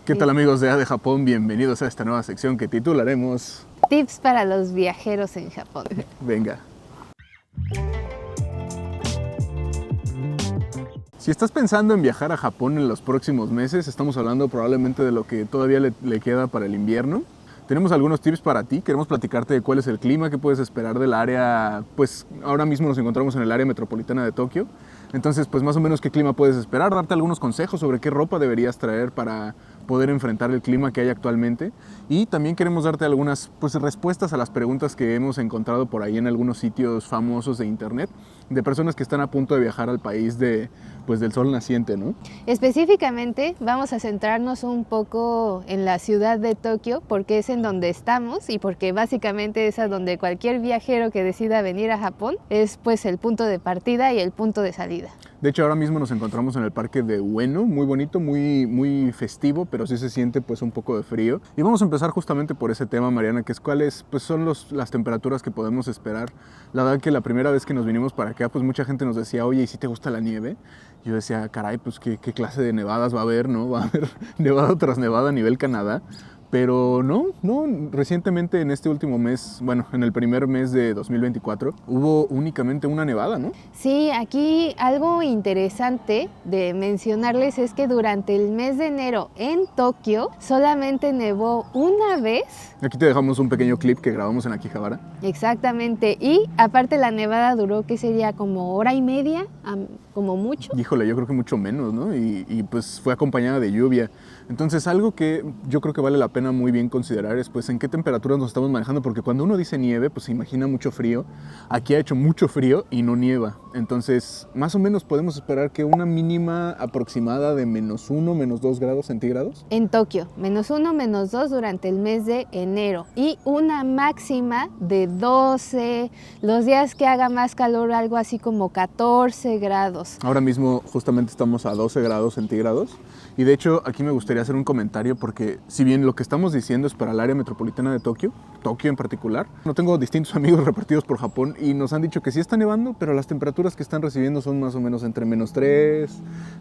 ¿Qué tal amigos de A de Japón? Bienvenidos a esta nueva sección que titularemos Tips para los viajeros en Japón. Venga. Si estás pensando en viajar a Japón en los próximos meses, estamos hablando probablemente de lo que todavía le queda para el invierno. Tenemos algunos tips para ti, queremos platicarte de cuál es el clima, qué puedes esperar del área, pues ahora mismo nos encontramos en el área metropolitana de Tokio, entonces pues más o menos qué clima puedes esperar, darte algunos consejos sobre qué ropa deberías traer para poder enfrentar el clima que hay actualmente y también queremos darte algunas pues respuestas a las preguntas que hemos encontrado por ahí en algunos sitios famosos de internet de personas que están a punto de viajar al país del sol naciente, ¿no? Específicamente vamos a centrarnos un poco en la ciudad de Tokio porque es en donde estamos y porque básicamente es a donde cualquier viajero que decida venir a Japón es pues el punto de partida y el punto de salida. De hecho, ahora mismo nos encontramos en el parque de Ueno, muy bonito, muy festivo, pero sí se siente pues un poco de frío. Y vamos a empezar justamente por ese tema, Mariana, que es cuáles pues, son las temperaturas que podemos esperar. La verdad que la primera vez que nos vinimos para acá, pues mucha gente nos decía, oye, ¿y si te gusta la nieve? Yo decía, caray, pues qué clase de nevadas va a haber, ¿no? Va a haber nevada tras nevada a nivel Canadá. Pero no, recientemente en este último mes, bueno, en el primer mes de 2024, hubo únicamente una nevada, ¿no? Sí, aquí algo interesante de mencionarles es que durante el mes de enero en Tokio solamente nevó una vez. Aquí te dejamos un pequeño clip que grabamos en Akihabara. Exactamente, y aparte la nevada duró, ¿qué sería? Como hora y media, como mucho. Híjole, yo creo que mucho menos, ¿no? Y pues fue acompañada de lluvia. Entonces algo que yo creo que vale la pena muy bien considerar es pues en qué temperaturas nos estamos manejando, porque cuando uno dice nieve, pues se imagina mucho frío. Aquí ha hecho mucho frío y no nieva. Entonces, más o menos podemos esperar que una mínima aproximada de -1, -2 grados centígrados. En Tokio, -1, -2 durante el mes de enero y una máxima de 12, los días que haga más calor algo así como 14 grados. Ahora mismo justamente estamos a 12 grados centígrados y de hecho aquí me gustaría hacer un comentario porque si bien lo que estamos diciendo es para el área metropolitana de Tokio en particular, no tengo distintos amigos repartidos por Japón y nos han dicho que sí está nevando, pero las temperaturas que están recibiendo son más o menos entre -3,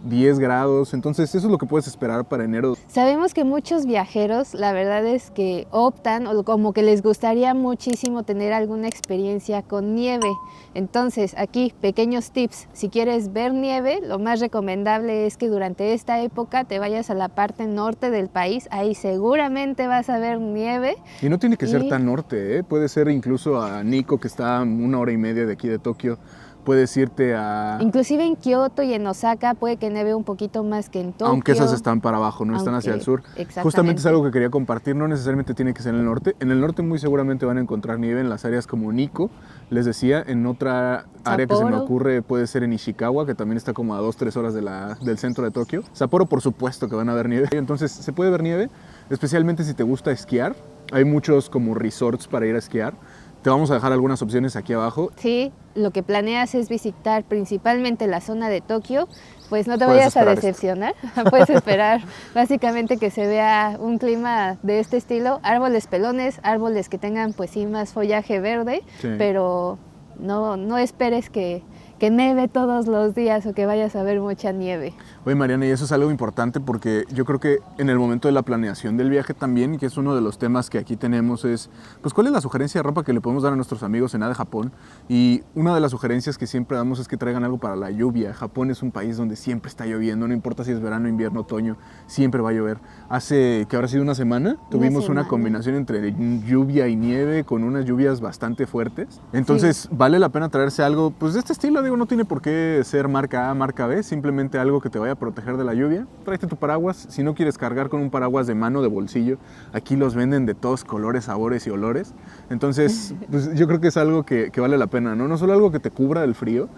10 grados, entonces eso es lo que puedes esperar para enero. Sabemos que muchos viajeros, la verdad es que optan o como que les gustaría muchísimo tener alguna experiencia con nieve. Entonces, aquí pequeños tips. Si quieres ver nieve, lo más recomendable es que durante esta época te vayas a la parte norte del país. Ahí seguramente vas a ver nieve. Y no tiene que ser tan norte, ¿eh? Puede ser incluso a Nikko, que está a 1 hora y media de aquí de Tokio. Puedes irte a... Inclusive en Kioto y en Osaka puede que nieve un poquito más que en Tokio. Aunque esas están para abajo, no están hacia el sur. Justamente es algo que quería compartir, no necesariamente tiene que ser en el norte. En el norte muy seguramente van a encontrar nieve en las áreas como Nikko. Les decía, en otra área que se me ocurre puede ser en Ishikawa, que también está como a 2-3 horas del centro de Tokio. Sapporo por supuesto que van a ver nieve. Entonces se puede ver nieve, especialmente si te gusta esquiar. Hay muchos como resorts para ir a esquiar. Te vamos a dejar algunas opciones aquí abajo. Sí, lo que planeas es visitar principalmente la zona de Tokio, pues no te vayas a decepcionar. Puedes esperar básicamente que se vea un clima de este estilo, árboles pelones, árboles que tengan pues sí más follaje verde, sí. Pero no esperes que nieve todos los días o que vayas a ver mucha nieve. Oye Mariana, y eso es algo importante porque yo creo que en el momento de la planeación del viaje también, que es uno de los temas que aquí tenemos, es pues cuál es la sugerencia de ropa que le podemos dar a nuestros amigos en A de Japón. Y una de las sugerencias que siempre damos es que traigan algo para la lluvia. Japón es un país donde siempre está lloviendo, no importa si es verano, invierno, otoño, siempre va a llover. Hace, que habrá sido una semana, tuvimos una combinación entre lluvia y nieve con unas lluvias bastante fuertes. Entonces vale la pena traerse algo pues de este estilo, digo, no tiene por qué ser marca A, marca B, simplemente algo que te vaya a proteger de la lluvia. Tráete tu paraguas, si no quieres cargar con un paraguas de mano, de bolsillo, aquí los venden de todos colores, sabores y olores. Entonces, pues, yo creo que es algo que vale la pena, ¿no? No solo algo que te cubra del frío,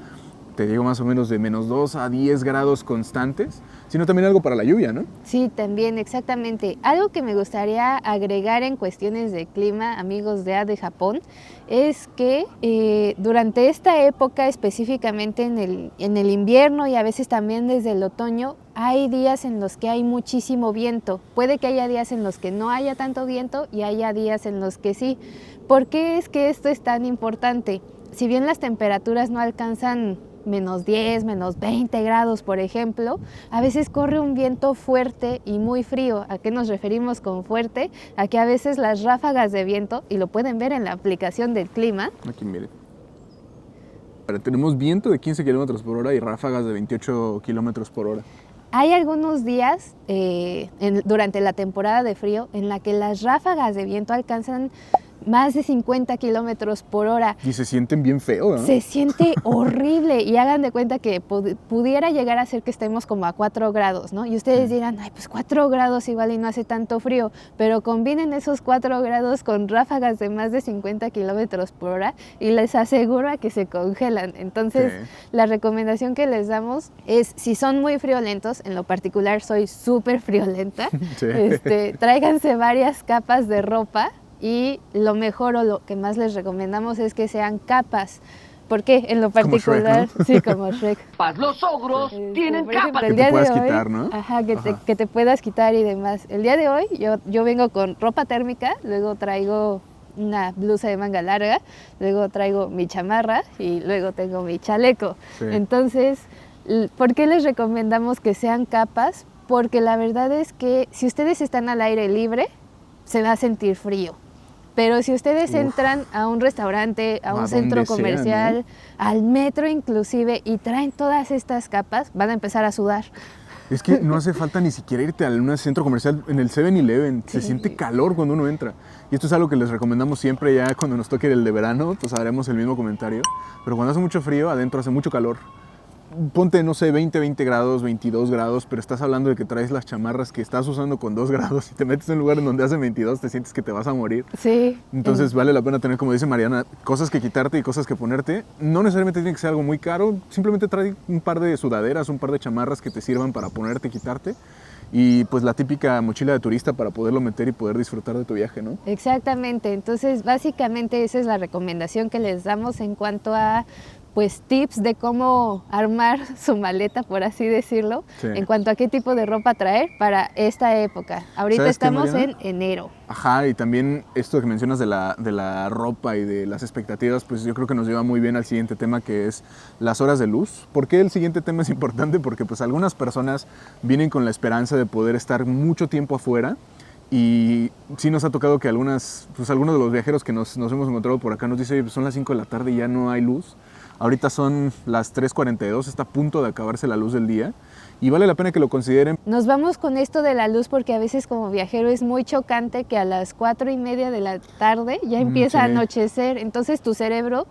te digo más o menos de -2 a 10 grados constantes, sino también algo para la lluvia, ¿no? Sí, también, exactamente. Algo que me gustaría agregar en cuestiones de clima, amigos de A de Japón, es que durante esta época, específicamente en el invierno y a veces también desde el otoño, hay días en los que hay muchísimo viento. Puede que haya días en los que no haya tanto viento y haya días en los que sí. ¿Por qué es que esto es tan importante? Si bien las temperaturas no alcanzan menos 10, menos 20 grados, por ejemplo, a veces corre un viento fuerte y muy frío. ¿A qué nos referimos con fuerte? A que a veces las ráfagas de viento, y lo pueden ver en la aplicación del clima. Aquí miren. Tenemos viento de 15 kilómetros por hora y ráfagas de 28 kilómetros por hora. Hay algunos días durante la temporada de frío en la que las ráfagas de viento alcanzan más de 50 kilómetros por hora. Y se sienten bien feo, ¿no? Se siente horrible y hagan de cuenta que pudiera llegar a ser que estemos como a 4 grados, ¿no? Y ustedes dirán, ay, pues 4 grados igual y no hace tanto frío, pero combinen esos 4 grados con ráfagas de más de 50 kilómetros por hora y les aseguro a que se congelan. Entonces, la recomendación que les damos es, si son muy friolentos, en lo particular soy súper friolenta, tráiganse varias capas de ropa. Y lo mejor o lo que más les recomendamos es que sean capas. ¿Por qué? En lo particular, como Shrek, ¿no? Sí, como Shrek. Los ogros tienen por ejemplo, capas. el Que día te puedas de hoy, quitar, ¿no? Que te puedas quitar y demás. El día de hoy yo vengo con ropa térmica, luego traigo una blusa de manga larga, luego traigo mi chamarra y luego tengo mi chaleco. Sí. Entonces, ¿por qué les recomendamos que sean capas? Porque la verdad es que si ustedes están al aire libre, se va a sentir frío. Pero si ustedes entran a un restaurante, a un centro comercial, al metro inclusive, y traen todas estas capas, van a empezar a sudar. Es que no hace falta ni siquiera irte a un centro comercial, en el 7-Eleven, se siente calor cuando uno entra. Y esto es algo que les recomendamos siempre, ya cuando nos toque el de verano, pues haremos el mismo comentario. Pero cuando hace mucho frío, adentro hace mucho calor. Ponte, no sé, 20 grados, 22 grados, pero estás hablando de que traes las chamarras que estás usando con 2 grados y te metes en un lugar en donde hace 22, te sientes que te vas a morir. Sí. Entonces vale la pena tener, como dice Mariana, cosas que quitarte y cosas que ponerte. No necesariamente tiene que ser algo muy caro, simplemente trae un par de sudaderas, un par de chamarras que te sirvan para ponerte y quitarte. Y pues la típica mochila de turista para poderlo meter y poder disfrutar de tu viaje, ¿no? Exactamente, entonces básicamente esa es la recomendación que les damos en cuanto a pues tips de cómo armar su maleta, por así decirlo, en cuanto a qué tipo de ropa traer para esta época. Ahorita estamos en enero. Ajá, y también esto que mencionas de la ropa y de las expectativas, pues yo creo que nos lleva muy bien al siguiente tema, que es las horas de luz. ¿Por qué el siguiente tema es importante? Porque pues algunas personas vienen con la esperanza de poder estar mucho tiempo afuera. Y sí nos ha tocado que algunos de los viajeros que nos hemos encontrado por acá nos dicen, pues son las 5 de la tarde y ya no hay luz. Ahorita son las 3:42, está a punto de acabarse la luz del día y vale la pena que lo consideren. Nos vamos con esto de la luz porque a veces como viajero es muy chocante que a las 4:30 de la tarde ya empieza a anochecer, entonces tu cerebro,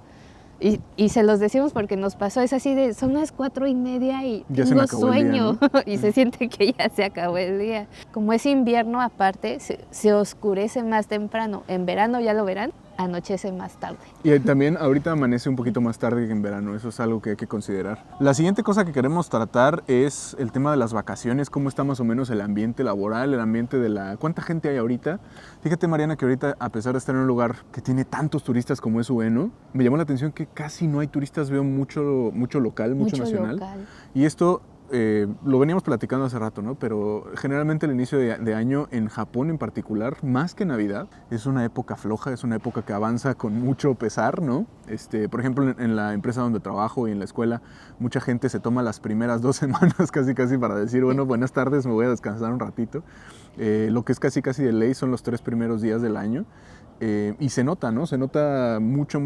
y se los decimos porque nos pasó, es así de, son las 4:30 y ya tengo sueño, día, ¿no? y se siente que ya se acabó el día. Como es invierno aparte, se oscurece más temprano, en verano ya lo verán, anochece más tarde. Y también ahorita amanece un poquito más tarde que en verano, eso es algo que hay que considerar. La siguiente cosa que queremos tratar es el tema de las vacaciones, cómo está más o menos el ambiente laboral, el ambiente de ¿cuánta gente hay ahorita? Fíjate, Mariana, que ahorita, a pesar de estar en un lugar que tiene tantos turistas como es Ueno, me llamó la atención que casi no hay turistas, veo mucho local, mucho nacional. Local. Y esto lo veníamos platicando hace rato, ¿no? Pero generalmente el inicio de año en Japón en particular, más que Navidad, es una época floja, es una época que avanza con mucho pesar, ¿no? Por ejemplo, en la empresa donde trabajo y en la escuela, mucha gente se toma las primeras 2 semanas casi para decir, bueno, buenas tardes, me voy a descansar un ratito. Lo que es casi de ley son los 3 primeros días del año. Y se nota, ¿no? Se nota mucho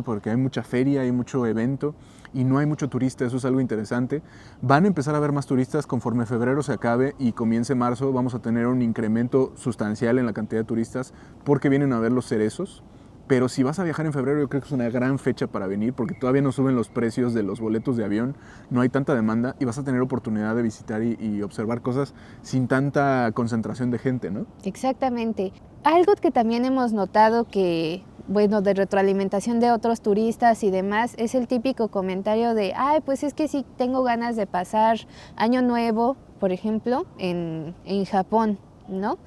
porque hay mucha feria, hay mucho evento y no hay mucho turista, eso es algo interesante. Van a empezar a haber más turistas conforme febrero se acabe y comience marzo, vamos a tener un incremento sustancial en la cantidad de turistas porque vienen a ver los cerezos. Pero si vas a viajar en febrero, yo creo que es una gran fecha para venir porque todavía no suben los precios de los boletos de avión, no hay tanta demanda y vas a tener oportunidad de visitar y observar cosas sin tanta concentración de gente, ¿no? Exactamente. Algo que también hemos notado que, bueno, de retroalimentación de otros turistas y demás, es el típico comentario de, ay, pues es que sí tengo ganas de pasar Año Nuevo, por ejemplo, en Japón, ¿no?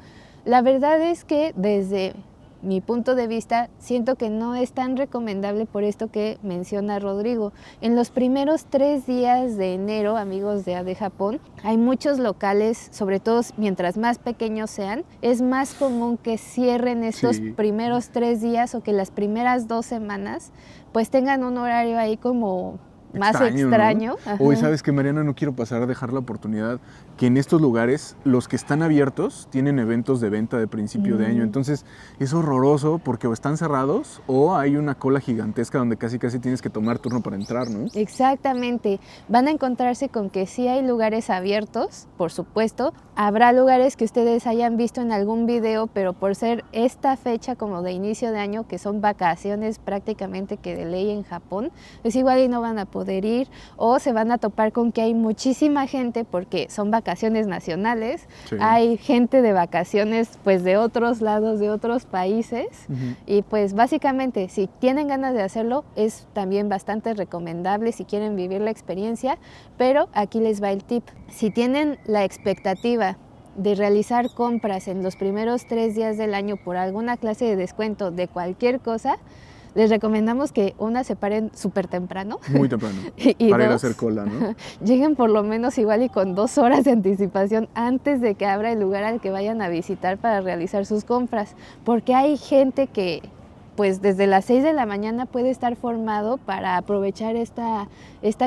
La verdad es que desde mi punto de vista, siento que no es tan recomendable por esto que menciona Rodrigo. En los primeros 3 días de enero, amigos de AD Japón, hay muchos locales, sobre todo mientras más pequeños sean, es más común que cierren estos primeros 3 días o que las primeras 2 semanas pues tengan un horario ahí como más extraño. ¿no? Hoy, ¿sabes qué, Mariana? No quiero pasar a dejar la oportunidad que en estos lugares, los que están abiertos, tienen eventos de venta de principio de año. Entonces, es horroroso porque o están cerrados o hay una cola gigantesca donde casi tienes que tomar turno para entrar, ¿no? Exactamente. Van a encontrarse con que sí hay lugares abiertos, por supuesto. Habrá lugares que ustedes hayan visto en algún video, pero por ser esta fecha como de inicio de año, que son vacaciones prácticamente que de ley en Japón, pues igual y no van a poder ir, o se van a topar con que hay muchísima gente porque son vacaciones nacionales, Sí. hay gente de vacaciones pues de otros lados, de otros países, y pues básicamente si tienen ganas de hacerlo es también bastante recomendable si quieren vivir la experiencia, pero aquí les va el tip. Si tienen la expectativa de realizar compras en los primeros 3 días del año por alguna clase de descuento de cualquier cosa, les recomendamos que una se paren súper temprano. Muy temprano. y para ir a dos, hacer cola, ¿no? lleguen por lo menos igual y con 2 horas de anticipación antes de que abra el lugar al que vayan a visitar para realizar sus compras. Porque hay gente que pues desde las 6 de la mañana puede estar formado para aprovechar esta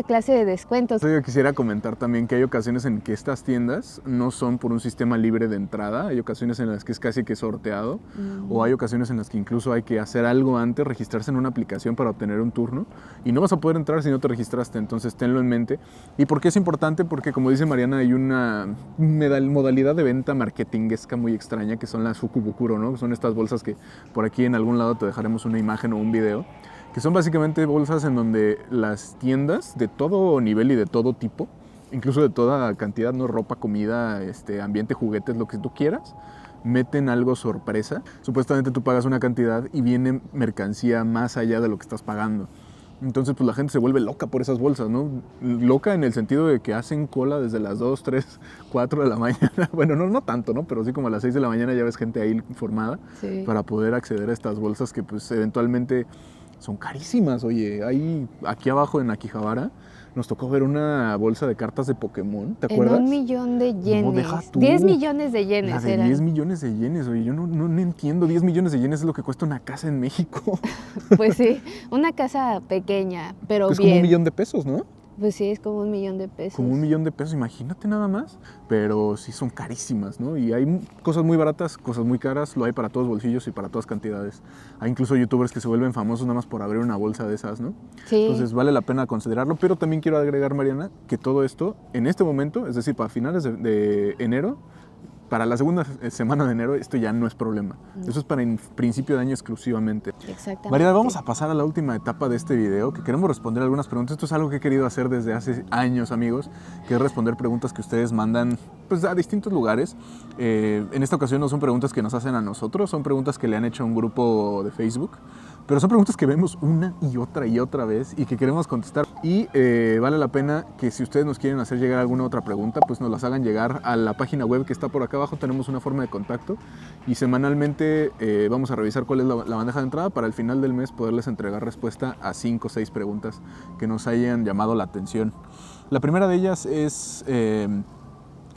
clase de descuentos. Yo quisiera comentar también que hay ocasiones en que estas tiendas no son por un sistema libre de entrada, hay ocasiones en las que es casi que sorteado, o hay ocasiones en las que incluso hay que hacer algo antes, registrarse en una aplicación para obtener un turno, y no vas a poder entrar si no te registraste, entonces tenlo en mente. ¿Y por qué es importante? Porque como dice Mariana, hay una modalidad de venta marketingesca muy extraña que son las fukubukuro, ¿no? Son estas bolsas que por aquí en algún lado te dejaremos una imagen o un video, que son básicamente bolsas en donde las tiendas de todo nivel y de todo tipo, incluso de toda cantidad, ¿no? Ropa, comida, ambiente, juguetes, lo que tú quieras, meten algo sorpresa. Supuestamente tú pagas una cantidad y viene mercancía más allá de lo que estás pagando. Entonces, pues la gente se vuelve loca por esas bolsas, ¿no? Loca en el sentido de que hacen cola desde las 2, 3, 4 de la mañana. Bueno, no tanto, ¿no? Pero sí como a las 6 de la mañana ya ves gente ahí formada para poder acceder a estas bolsas que pues eventualmente son carísimas. Oye, ahí aquí abajo en Akihabara nos tocó ver una bolsa de cartas de Pokémon, ¿te acuerdas? En 1 millón de yenes. No, deja tú. 10 millones de yenes La de eran. 10 millones de yenes, oye, yo no entiendo. 10 millones de yenes es lo que cuesta una casa en México. Pues sí, una casa pequeña, pero Es bien. como 1 millón de pesos, ¿no? Pues sí, es como 1 millón de pesos. Como 1 millón de pesos, imagínate nada más. Pero sí son carísimas, ¿no? Y hay cosas muy baratas, cosas muy caras, lo hay para todos bolsillos y para todas cantidades. Hay incluso youtubers que se vuelven famosos nada más por abrir una bolsa de esas, ¿no? Sí. Entonces vale la pena considerarlo, pero también quiero agregar, Mariana, que todo esto, en este momento, es decir, para finales de enero, para la segunda semana de enero, esto ya no es problema. Eso es para principio de año exclusivamente. Exactamente. Mariana, vamos a pasar a la última etapa de este video, que queremos responder algunas preguntas. Esto es algo que he querido hacer desde hace años, amigos, que es responder preguntas que ustedes mandan pues, a distintos lugares. En esta ocasión no son preguntas que nos hacen a nosotros, son preguntas que le han hecho a un grupo de Facebook. Pero son preguntas que vemos una y otra vez y que queremos contestar. Y vale la pena que si ustedes nos quieren hacer llegar alguna otra pregunta, pues nos las hagan llegar a la página web que está por acá abajo. Tenemos una forma de contacto y semanalmente vamos a revisar cuál es la bandeja de entrada para al final del mes poderles entregar respuesta a 5 o 6 preguntas que nos hayan llamado la atención. La primera de ellas es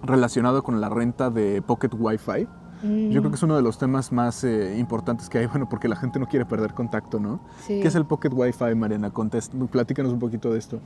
relacionado con la renta de Pocket Wi-Fi. Yo creo que es uno de los temas más importantes que hay, bueno, porque la gente no quiere perder contacto, ¿no? Sí. ¿Qué es el Pocket Wi-Fi, Mariana? Platícanos un poquito de esto.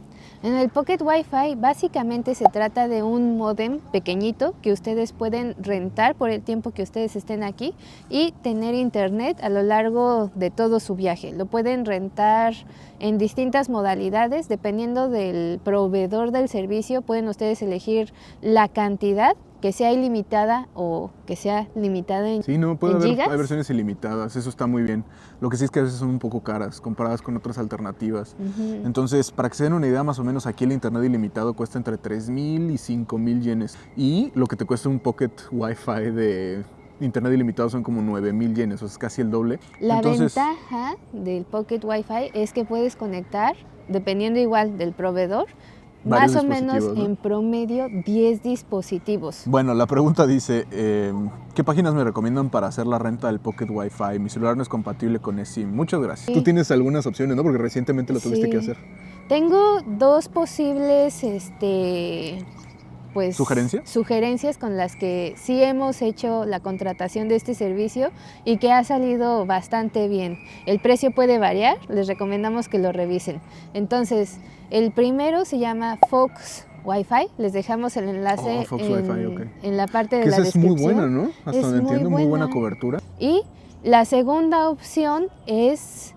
En el Pocket Wi-Fi básicamente se trata de un módem pequeñito que ustedes pueden rentar por el tiempo que ustedes estén aquí y tener internet a lo largo de todo su viaje. Lo pueden rentar en distintas modalidades, dependiendo del proveedor del servicio, pueden ustedes elegir la cantidad que sea ilimitada o que sea limitada en Sí, no, puede haber gigas. hay versiones ilimitadas, eso está muy bien. Lo que sí es que a veces son un poco caras comparadas con otras alternativas. Entonces, para que se den una idea, más o menos aquí el internet ilimitado cuesta entre 3,000 y 5,000 yenes. Y lo que te cuesta un Pocket Wi-Fi de internet ilimitado son como 9,000 yenes, o sea, es casi el doble. La Entonces, ventaja del Pocket Wi-Fi es que puedes conectar, dependiendo igual del proveedor, varios más o menos dispositivos, ¿no? en promedio 10 dispositivos. Bueno, la pregunta dice, ¿qué páginas me recomiendan para hacer la renta del Pocket Wi-Fi? Mi celular no es compatible con eSIM. Muchas gracias. Sí. Tú tienes algunas opciones, ¿no? Porque recientemente lo tuviste Sí. que hacer. Tengo 2 posibles pues sugerencias con las que sí hemos hecho la contratación de este servicio y que ha salido bastante bien. El precio puede variar, les recomendamos que lo revisen. Entonces, el primero se llama Fox Wi-Fi, les dejamos el enlace en la parte de la descripción. Esa es muy buena, ¿no? Hasta donde entiendo, muy buena cobertura. Y la segunda opción es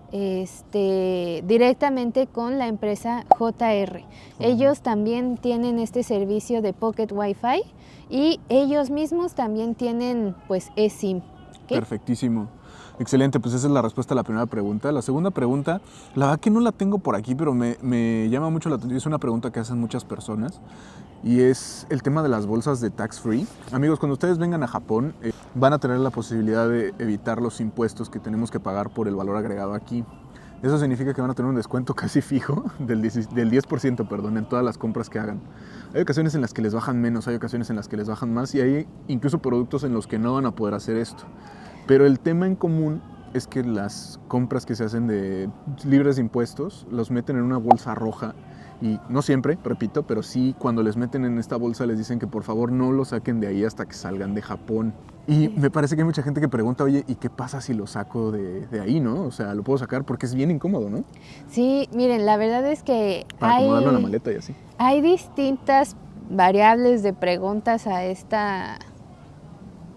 directamente con la empresa JR. Ellos también tienen este servicio de Pocket Wi-Fi y ellos mismos también tienen pues eSIM. ¿Okay? Perfectísimo. Excelente, pues esa es la respuesta a la primera pregunta. La segunda pregunta, la verdad que no la tengo por aquí, pero me llama mucho la atención. Es una pregunta que hacen muchas personas y es el tema de las bolsas de tax free. Amigos, cuando ustedes vengan a Japón, van a tener la posibilidad de evitar los impuestos que tenemos que pagar por el valor agregado aquí. Eso significa que van a tener un descuento casi fijo del 10%, en todas las compras que hagan. Hay ocasiones en las que les bajan menos, hay ocasiones en las que les bajan más y hay incluso productos en los que no van a poder hacer esto. Pero el tema en común es que las compras que se hacen libres de impuestos los meten en una bolsa roja y no siempre, repito, pero sí cuando les meten en esta bolsa les dicen que por favor no lo saquen de ahí hasta que salgan de Japón. Y me parece que hay mucha gente que pregunta, oye, ¿y qué pasa si lo saco de ahí, no? O sea, lo puedo sacar porque es bien incómodo, ¿no? Sí, miren, la verdad es que para acomodarlo en la maleta y así. Hay distintas variables de preguntas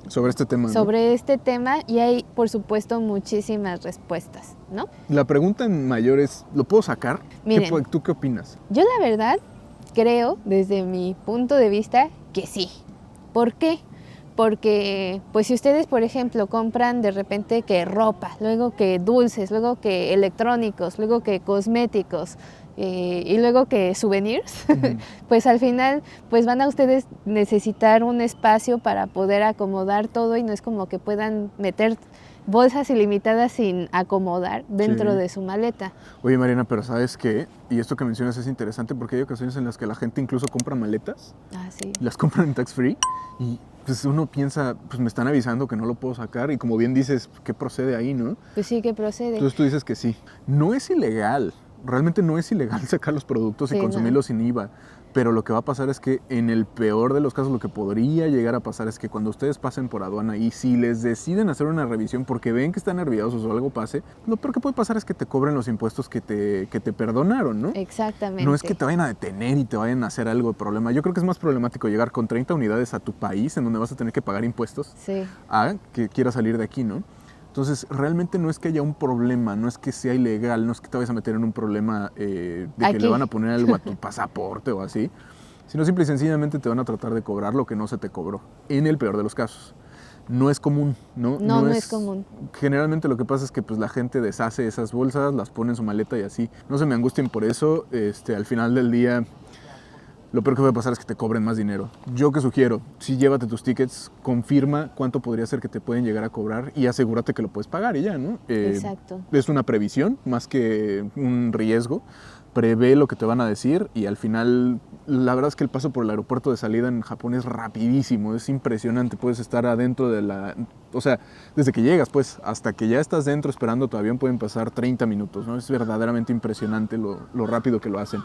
sobre este tema, ¿no? Sobre este tema y hay, por supuesto, muchísimas respuestas, ¿no? La pregunta en mayor es, ¿lo puedo sacar? Miren, ¿Tú qué opinas? Yo la verdad creo, desde mi punto de vista, que sí. ¿Por qué? Porque, pues si ustedes, por ejemplo, compran de repente que ropa, luego que dulces, luego que electrónicos, luego que cosméticos, y luego que souvenirs, pues al final pues van a ustedes necesitar un espacio para poder acomodar todo y no es como que puedan meter bolsas ilimitadas sin acomodar dentro de su maleta. Oye, Mariana, pero ¿sabes qué? Y esto que mencionas es interesante porque hay ocasiones en las que la gente incluso compra maletas, las compran en tax free y pues uno piensa, pues me están avisando que no lo puedo sacar y como bien dices, ¿qué procede ahí, no? Pues sí, ¿qué procede? Entonces tú dices que sí. No es ilegal. Realmente no es ilegal sacar los productos y consumirlos sin IVA, pero lo que va a pasar es que en el peor de los casos lo que podría llegar a pasar es que cuando ustedes pasen por aduana y si les deciden hacer una revisión porque ven que están nerviosos o algo pase, lo peor que puede pasar es que te cobren los impuestos que te perdonaron, ¿no? Exactamente. No es que te vayan a detener y te vayan a hacer algo de problema. Yo creo que es más problemático llegar con 30 unidades a tu país en donde vas a tener que pagar impuestos a que quieras salir de aquí, ¿no? Entonces, realmente no es que haya un problema, no es que sea ilegal, no es que te vayas a meter en un problema de que le van a poner algo a tu pasaporte o así, sino simple y sencillamente te van a tratar de cobrar lo que no se te cobró, en el peor de los casos. No es común, ¿no? No es común. Generalmente lo que pasa es que pues, la gente deshace esas bolsas, las pone en su maleta y así. No se me angustien por eso, al final del día lo peor que puede pasar es que te cobren más dinero. Yo que sugiero, sí llévate tus tickets, confirma cuánto podría ser que te pueden llegar a cobrar y asegúrate que lo puedes pagar y ya, ¿no? Exacto. Es una previsión más que un riesgo. Prevé lo que te van a decir y al final, la verdad es que el paso por el aeropuerto de salida en Japón es rapidísimo, es impresionante. Puedes estar adentro o sea, desde que llegas, pues, hasta que ya estás dentro esperando tu avión pueden pasar 30 minutos, ¿no? Es verdaderamente impresionante lo rápido que lo hacen.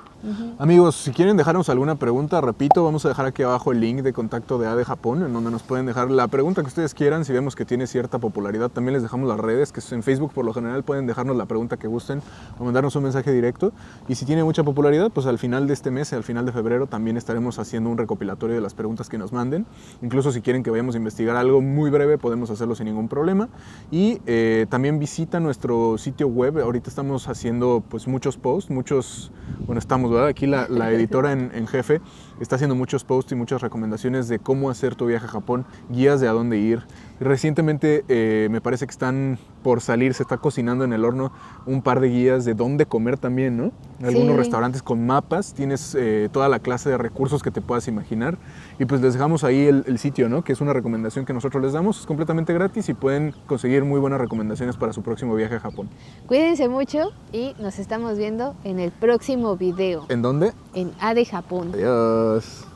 Amigos, si quieren dejarnos alguna pregunta, repito, vamos a dejar aquí abajo el link de contacto de ADE Japón, en donde nos pueden dejar la pregunta que ustedes quieran. Si vemos que tiene cierta popularidad, también les dejamos las redes, que en Facebook por lo general pueden dejarnos la pregunta que gusten o mandarnos un mensaje directo. Y si tiene mucha popularidad, pues al final de este mes, al final de febrero, también estaremos haciendo un recopilatorio de las preguntas que nos manden. Incluso si quieren que vayamos a investigar algo muy breve, podemos hacerlo sin ningún problema. Y también visita nuestro sitio web. Ahorita estamos haciendo pues muchos posts, ¿verdad? Aquí la editora en jefe está haciendo muchos posts y muchas recomendaciones de cómo hacer tu viaje a Japón, guías de a dónde ir. Recientemente me parece que están por salir, se está cocinando en el horno un par de guías de dónde comer también, ¿no? Algunos restaurantes con mapas, tienes toda la clase de recursos que te puedas imaginar y pues les dejamos ahí el sitio, ¿no? Que es una recomendación que nosotros les damos, es completamente gratis y pueden conseguir muy buenas recomendaciones para su próximo viaje a Japón. Cuídense mucho y nos estamos viendo en el próximo video. ¿En dónde? En ADE Japón. Adiós.